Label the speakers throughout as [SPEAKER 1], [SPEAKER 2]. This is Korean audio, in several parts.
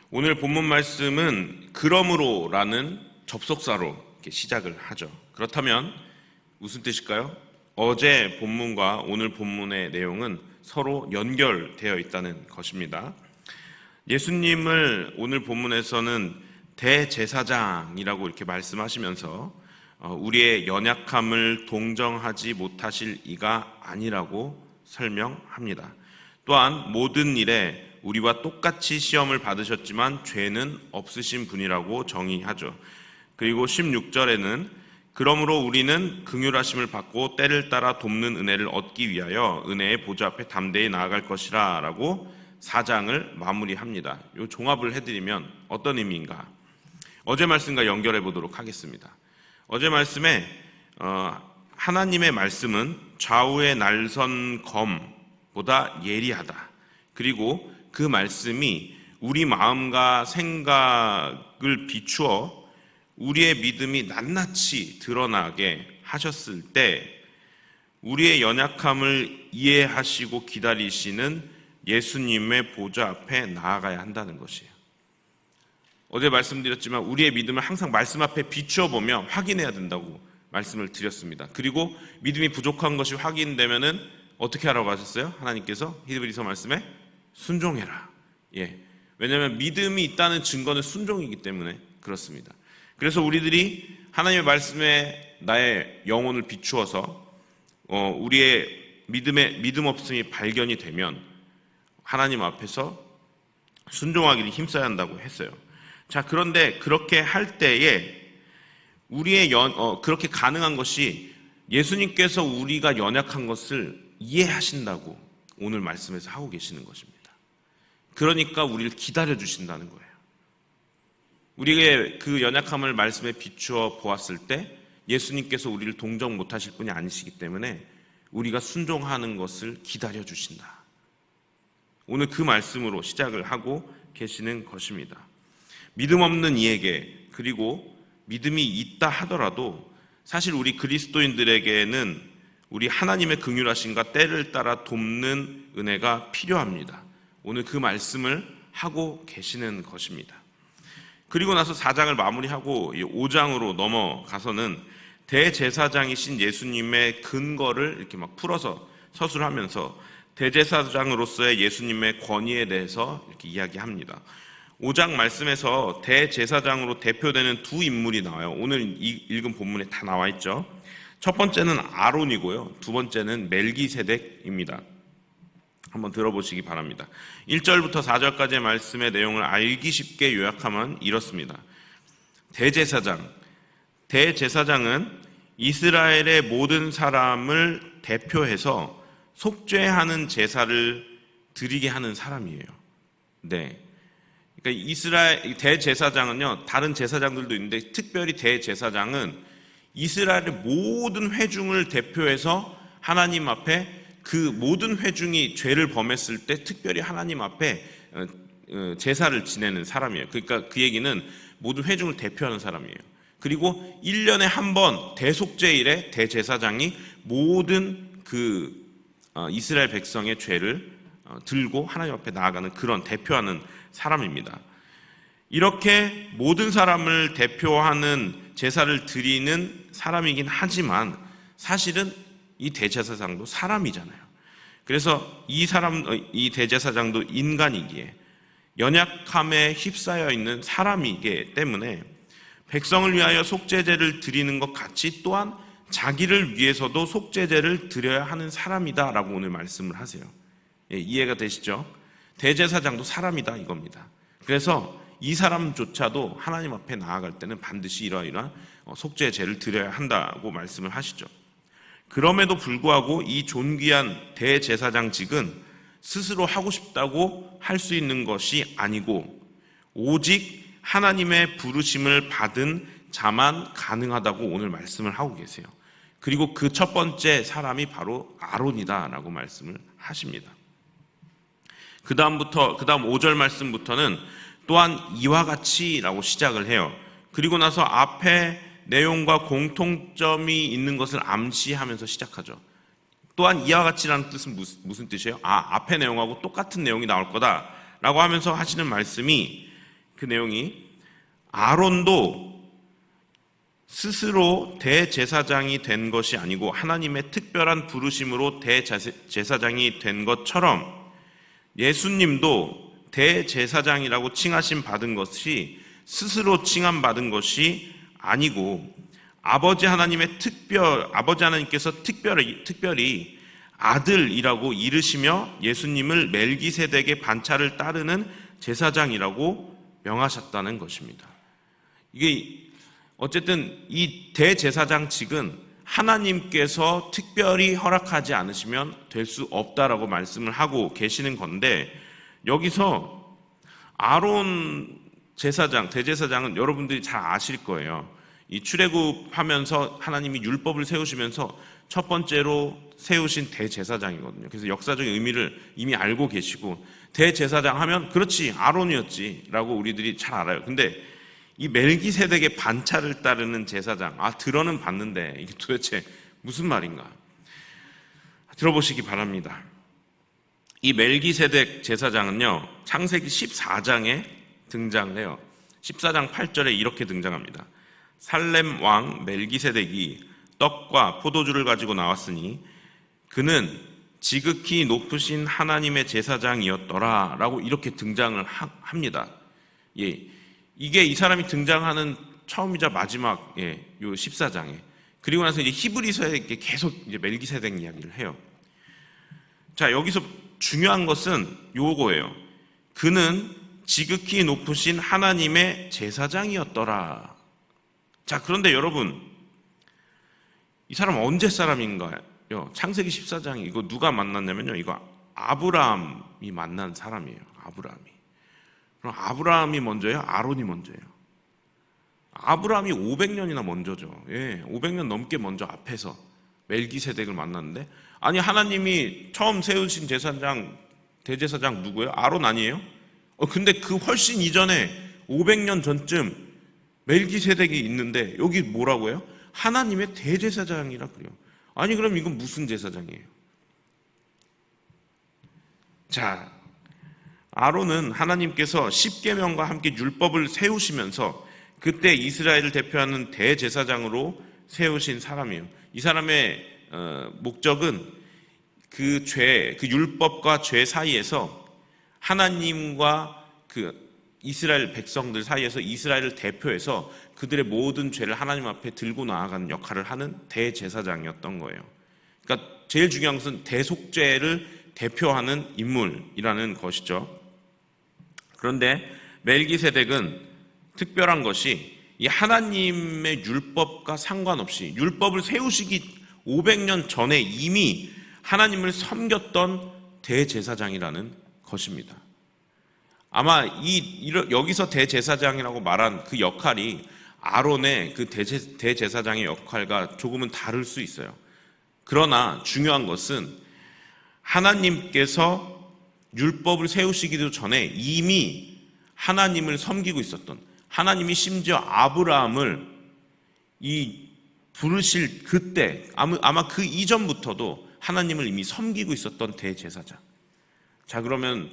[SPEAKER 1] 오늘 본문 말씀은 그러므로라는 접속사로 이렇게 시작을 하죠. 그렇다면 무슨 뜻일까요? 어제 본문과 오늘 본문의 내용은 서로 연결되어 있다는 것입니다. 예수님을 오늘 본문에서는 대제사장이라고 이렇게 말씀하시면서 우리의 연약함을 동정하지 못하실 이가 아니라고 설명합니다. 또한 모든 일에 우리와 똑같이 시험을 받으셨지만 죄는 없으신 분이라고 정의하죠. 그리고 16절에는 그러므로 우리는 긍휼하심을 받고 때를 따라 돕는 은혜를 얻기 위하여 은혜의 보좌 앞에 담대히 나아갈 것이라 라고 4장을 마무리합니다. 이 종합을 해드리면 어떤 의미인가? 어제 말씀과 연결해 보도록 하겠습니다. 어제 말씀에 하나님의 말씀은 좌우의 날선 검보다 예리하다. 그리고 그 말씀이 우리 마음과 생각을 비추어 우리의 믿음이 낱낱이 드러나게 하셨을 때 우리의 연약함을 이해하시고 기다리시는 예수님의 보좌 앞에 나아가야 한다는 것이에요. 어제 말씀드렸지만 우리의 믿음을 항상 말씀 앞에 비추어 보며 확인해야 된다고 말씀을 드렸습니다. 그리고 믿음이 부족한 것이 확인되면은 어떻게 하라고 하셨어요? 하나님께서 히브리서 말씀에 순종해라. 왜냐하면 믿음이 있다는 증거는 순종이기 때문에 그렇습니다. 그래서 우리들이 하나님의 말씀에 나의 영혼을 비추어서 우리의 믿음 없음이 발견이 되면 하나님 앞에서 순종하기를 힘써야 한다고 했어요. 자, 그런데 그렇게 할 때에 우리의 그렇게 가능한 것이 예수님께서 우리가 연약한 것을 이해하신다고 오늘 말씀에서 하고 계시는 것입니다. 그러니까 우리를 기다려 주신다는 거예요. 우리의 그 연약함을 말씀에 비추어 보았을 때 예수님께서 우리를 동정 못하실 분이 아니시기 때문에 우리가 순종하는 것을 기다려 주신다. 오늘 그 말씀으로 시작을 하고 계시는 것입니다. 믿음 없는 이에게, 그리고 믿음이 있다 하더라도 사실 우리 그리스도인들에게는 우리 하나님의 긍휼하심과 때를 따라 돕는 은혜가 필요합니다. 오늘 그 말씀을 하고 계시는 것입니다. 그리고 나서 4장을 마무리하고 5장으로 넘어가서는 대제사장이신 예수님의 근거를 이렇게 막 풀어서 서술하면서 대제사장으로서의 예수님의 권위에 대해서 이렇게 이야기합니다. 5장 말씀에서 대제사장으로 대표되는 두 인물이 나와요. 오늘 읽은 본문에 다 나와 있죠. 첫 번째는 아론이고요. 두 번째는 멜기세덱입니다. 한번 들어보시기 바랍니다. 1절부터 4절까지의 말씀의 내용을 알기 쉽게 요약하면 이렇습니다. 대제사장은 이스라엘의 모든 사람을 대표해서 속죄하는 제사를 드리게 하는 사람이에요. 네. 그러니까 이스라엘 대제사장은요, 다른 제사장들도 있는데 특별히 대제사장은 이스라엘의 모든 회중을 대표해서 하나님 앞에 그 모든 회중이 죄를 범했을 때 특별히 하나님 앞에 제사를 지내는 사람이에요. 그러니까 그 얘기는 모든 회중을 대표하는 사람이에요. 그리고 1년에 한 번 대속죄일에 대제사장이 모든 이스라엘 백성의 죄를 들고 하나님 앞에 나아가는 그런 대표하는 사람입니다. 이렇게 모든 사람을 대표하는 제사를 드리는 사람이긴 하지만 사실은 이 대제사장도 사람이잖아요. 그래서 이 대제사장도 인간이기에 연약함에 휩싸여 있는 사람이기 때문에 백성을 위하여 속죄제를 드리는 것 같이 또한 자기를 위해서도 속죄제를 드려야 하는 사람이다라고 오늘 말씀을 하세요. 이해가 되시죠? 대제사장도 사람이다 이겁니다. 그래서 이 사람조차도 하나님 앞에 나아갈 때는 반드시 이러이러한 속죄제를 드려야 한다고 말씀을 하시죠. 그럼에도 불구하고 이 존귀한 대제사장직은 스스로 하고 싶다고 할 수 있는 것이 아니고 오직 하나님의 부르심을 받은 자만 가능하다고 오늘 말씀을 하고 계세요. 그리고 그 첫 번째 사람이 바로 아론이다라고 말씀을 하십니다. 그 다음 5절 말씀부터는 또한 이와 같이라고 시작을 해요. 그리고 나서 앞에 내용과 공통점이 있는 것을 암시하면서 시작하죠. 또한 이와 같이라는 뜻은 무슨 뜻이에요? 앞에 내용하고 똑같은 내용이 나올 거다라고 하면서 하시는 말씀이 그 내용이 아론도 스스로 대제사장이 된 것이 아니고 하나님의 특별한 부르심으로 대제사장이 된 것처럼 예수님도 대제사장이라고 칭하심 받은 것이 스스로 칭함 받은 것이 아니고 아버지 하나님께서 특별히 아들이라고 이르시며 예수님을 멜기세덱의 반차를 따르는 제사장이라고 명하셨다는 것입니다. 이게 어쨌든 이 대제사장직은 하나님께서 특별히 허락하지 않으시면 될 수 없다라고 말씀을 하고 계시는 건데, 여기서 아론 제사장, 대제사장은 여러분들이 잘 아실 거예요. 이 출애굽하면서 하나님이 율법을 세우시면서 첫 번째로 세우신 대제사장이거든요. 그래서 역사적인 의미를 이미 알고 계시고, 대제사장 하면 그렇지 아론이었지라고 우리들이 잘 알아요. 근데 이 멜기세덱의 반차를 따르는 제사장, 들어는 봤는데 이게 도대체 무슨 말인가? 들어보시기 바랍니다. 이 멜기세덱 제사장은요, 창세기 14장에 등장을 해요. 14장 8절에 이렇게 등장합니다. 살렘 왕 멜기세덱이 떡과 포도주를 가지고 나왔으니 그는 지극히 높으신 하나님의 제사장이었더라 라고 이렇게 등장을 합니다. 예, 이게 이 사람이 등장하는 처음이자 마지막 요 14장에, 그리고 나서 이제 히브리서에 계속 이제 멜기세덱 이야기를 해요. 자, 여기서 중요한 것은 요거예요. 그는 지극히 높으신 하나님의 제사장이었더라. 자, 그런데 여러분, 이 사람 언제 사람인가요? 창세기 14장에 이거 누가 만났냐면요, 이거 아브라함이 만난 사람이에요. 아브라함이. 그럼 아브라함이 먼저예요? 아론이 먼저예요? 아브라함이 500년이나 먼저죠. 500년 넘게 먼저 앞에서 멜기세덱을 만났는데, 아니 하나님이 처음 세우신 대제사장 누구예요? 아론 아니에요? 근데 그 훨씬 이전에 500년 전쯤 멜기세덱이 있는데 여기 뭐라고 해요? 하나님의 대제사장이라 그래요. 아니 그럼 이건 무슨 제사장이에요? 자, 아론은 하나님께서 십계명과 함께 율법을 세우시면서 그때 이스라엘을 대표하는 대제사장으로 세우신 사람이에요. 이 사람의 목적은 그 율법과 죄 사이에서 하나님과 그 이스라엘 백성들 사이에서 이스라엘을 대표해서 그들의 모든 죄를 하나님 앞에 들고 나아가는 역할을 하는 대제사장이었던 거예요. 그러니까 제일 중요한 것은 대속죄를 대표하는 인물이라는 것이죠. 그런데 멜기세덱은 특별한 것이 이 하나님의 율법과 상관없이 율법을 세우시기 500년 전에 이미 하나님을 섬겼던 대제사장이라는 것입니다. 아마 여기서 대제사장이라고 말한 그 역할이 아론의 그 대제사장의 역할과 조금은 다를 수 있어요. 그러나 중요한 것은 하나님께서 율법을 세우시기도 전에 이미 하나님을 섬기고 있었던, 하나님이 심지어 아브라함을 부르실 그때 아마 그 이전부터도 하나님을 이미 섬기고 있었던 대제사장. 자, 그러면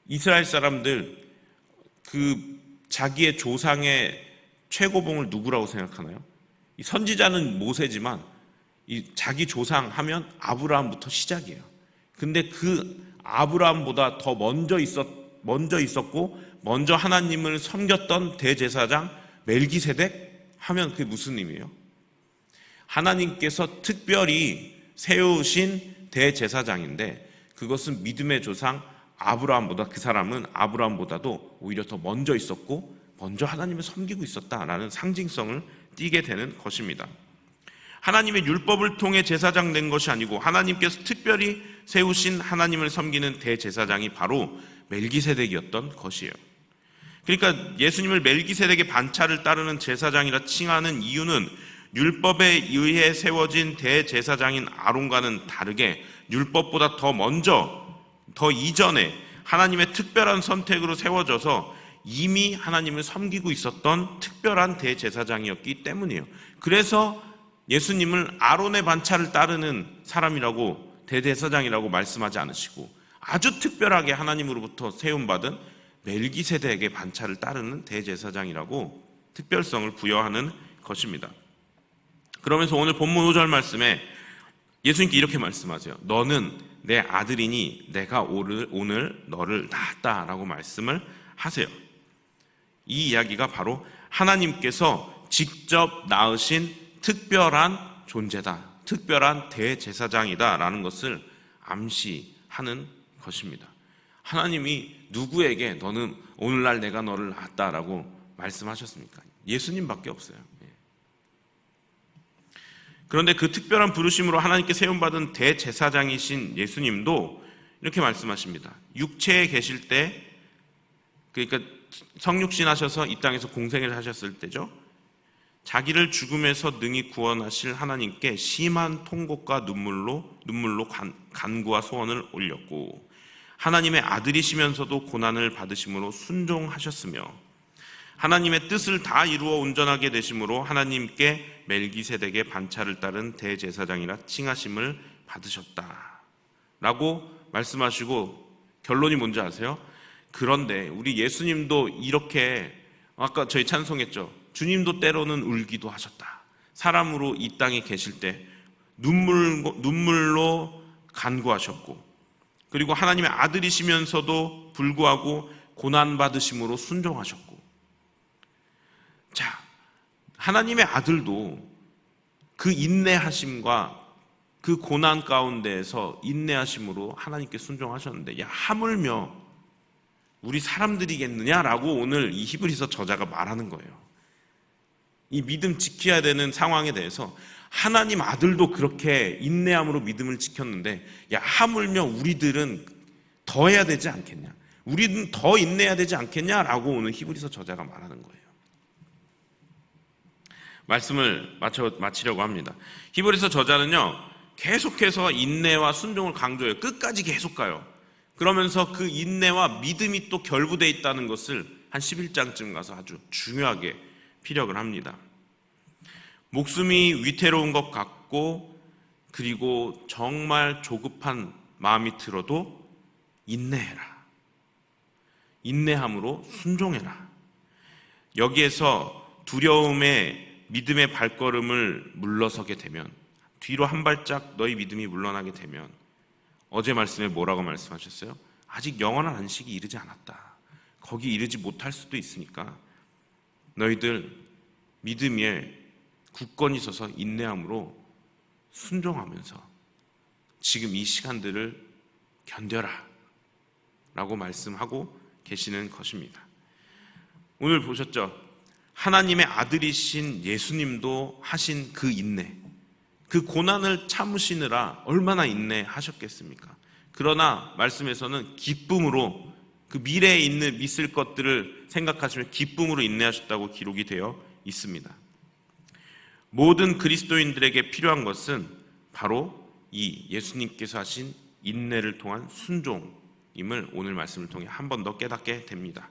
[SPEAKER 1] 이스라엘 사람들 그 자기의 조상의 최고봉을 누구라고 생각하나요? 이 선지자는 모세지만 이 자기 조상 하면 아브라함부터 시작이에요. 근데 그 아브라함보다 더 먼저 있었고 먼저 하나님을 섬겼던 대제사장 멜기세덱 하면 그게 무슨 의미예요? 하나님께서 특별히 세우신 대제사장인데 그것은 믿음의 조상 아브라함보다, 그 사람은 아브라함보다도 오히려 더 먼저 있었고 먼저 하나님을 섬기고 있었다라는 상징성을 띠게 되는 것입니다. 하나님의 율법을 통해 제사장 된 것이 아니고 하나님께서 특별히 세우신 하나님을 섬기는 대제사장이 바로 멜기세덱이었던 것이에요. 그러니까 예수님을 멜기세덱의 반차를 따르는 제사장이라 칭하는 이유는 율법에 의해 세워진 대제사장인 아론과는 다르게 율법보다 더 먼저, 더 이전에 하나님의 특별한 선택으로 세워져서 이미 하나님을 섬기고 있었던 특별한 대제사장이었기 때문이에요. 그래서 예수님을 아론의 반차를 따르는 사람이라고, 대제사장이라고 말씀하지 않으시고 아주 특별하게 하나님으로부터 세움받은 멜기세덱의 반차를 따르는 대제사장이라고 특별성을 부여하는 것입니다. 그러면서 오늘 본문 5절 말씀에 예수님께 이렇게 말씀하세요. 너는 내 아들이니 내가 오늘 너를 낳았다라고 말씀을 하세요. 이 이야기가 바로 하나님께서 직접 낳으신 특별한 존재다, 특별한 대제사장이다라는 것을 암시하는 것입니다. 하나님이 누구에게 너는 오늘날 내가 너를 낳았다라고 말씀하셨습니까? 예수님밖에 없어요. 그런데 그 특별한 부르심으로 하나님께 세움받은 대제사장이신 예수님도 이렇게 말씀하십니다. 육체에 계실 때, 그러니까 성육신 하셔서 이 땅에서 공생애를 하셨을 때죠. 자기를 죽음에서 능히 구원하실 하나님께 심한 통곡과 눈물로 간구와 소원을 올렸고, 하나님의 아들이시면서도 고난을 받으심으로 순종하셨으며 하나님의 뜻을 다 이루어 온전하게 되심으로 하나님께 멜기세덱의 반차를 따른 대제사장이라 칭하심을 받으셨다 라고 말씀하시고, 결론이 뭔지 아세요? 그런데 우리 예수님도 이렇게, 아까 저희 찬송했죠. 주님도 때로는 울기도 하셨다. 사람으로 이 땅에 계실 때 눈물로 간구하셨고, 그리고 하나님의 아들이시면서도 불구하고 고난받으심으로 순종하셨고, 자, 하나님의 아들도 그 인내하심과 그 고난 가운데에서 인내하심으로 하나님께 순종하셨는데, 야, 하물며 우리 사람들이겠느냐라고 오늘 이 히브리서 저자가 말하는 거예요. 이 믿음 지켜야 되는 상황에 대해서 하나님 아들도 그렇게 인내함으로 믿음을 지켰는데, 야, 하물며 우리들은 더 해야 되지 않겠냐, 우리는 더 인내해야 되지 않겠냐라고 오늘 히브리서 저자가 말하는 거예요. 말씀을 마치려고 합니다. 히브리서 저자는요, 계속해서 인내와 순종을 강조해요. 끝까지 계속 가요. 그러면서 그 인내와 믿음이 또 결부되어 있다는 것을 한 11장쯤 가서 아주 중요하게 피력을 합니다. 목숨이 위태로운 것 같고, 그리고 정말 조급한 마음이 들어도 인내해라. 인내함으로 순종해라. 여기에서 두려움에 믿음의 발걸음을 물러서게 되면, 뒤로 한 발짝 너희 믿음이 물러나게 되면, 어제 말씀에 뭐라고 말씀하셨어요? 아직 영원한 안식이 이르지 않았다. 거기 이르지 못할 수도 있으니까 너희들 믿음에 굳건히 서서 인내함으로 순종하면서 지금 이 시간들을 견뎌라 라고 말씀하고 계시는 것입니다. 오늘 보셨죠? 하나님의 아들이신 예수님도 하신 그 인내, 그 고난을 참으시느라 얼마나 인내하셨겠습니까? 그러나 말씀에서는 기쁨으로, 그 미래에 있을 것들을 생각하시며 기쁨으로 인내하셨다고 기록이 되어 있습니다. 모든 그리스도인들에게 필요한 것은 바로 이 예수님께서 하신 인내를 통한 순종임을 오늘 말씀을 통해 한 번 더 깨닫게 됩니다.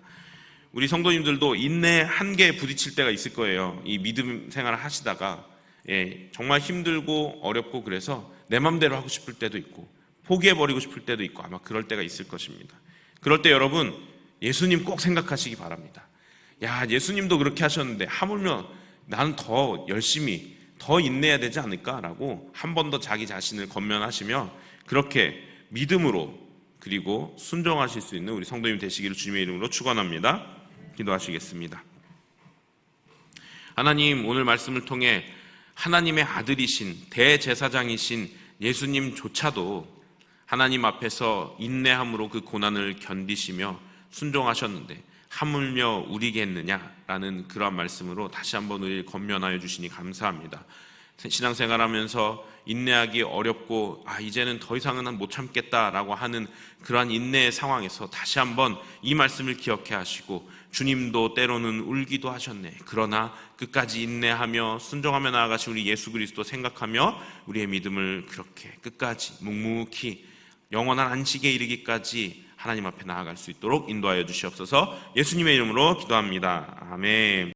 [SPEAKER 1] 우리 성도님들도 인내 한계에 부딪힐 때가 있을 거예요. 이 믿음 생활을 하시다가 정말 힘들고 어렵고, 그래서 내 맘대로 하고 싶을 때도 있고 포기해버리고 싶을 때도 있고, 아마 그럴 때가 있을 것입니다. 그럴 때 여러분, 예수님 꼭 생각하시기 바랍니다. 야, 예수님도 그렇게 하셨는데 하물며 나는 더 열심히 더 인내해야 되지 않을까라고 한 번 더 자기 자신을 권면하시며, 그렇게 믿음으로 그리고 순종하실 수 있는 우리 성도님 되시기를 주님의 이름으로 축원합니다. 기도하시겠습니다. 하나님, 오늘 말씀을 통해 하나님의 아들이신 대제사장이신 예수님조차도 하나님 앞에서 인내함으로 그 고난을 견디시며 순종하셨는데 하물며 우리겠느냐라는 그러한 말씀으로 다시 한번 우리를 권면하여 주시니 감사합니다. 신앙생활하면서 인내하기 어렵고 이제는 더 이상은 못 참겠다라고 하는 그러한 인내의 상황에서 다시 한번 이 말씀을 기억해 하시고, 주님도 때로는 울기도 하셨네. 그러나 끝까지 인내하며 순종하며 나아가신 우리 예수 그리스도 생각하며 우리의 믿음을 그렇게 끝까지 묵묵히 영원한 안식에 이르기까지 하나님 앞에 나아갈 수 있도록 인도하여 주시옵소서. 예수님의 이름으로 기도합니다. 아멘.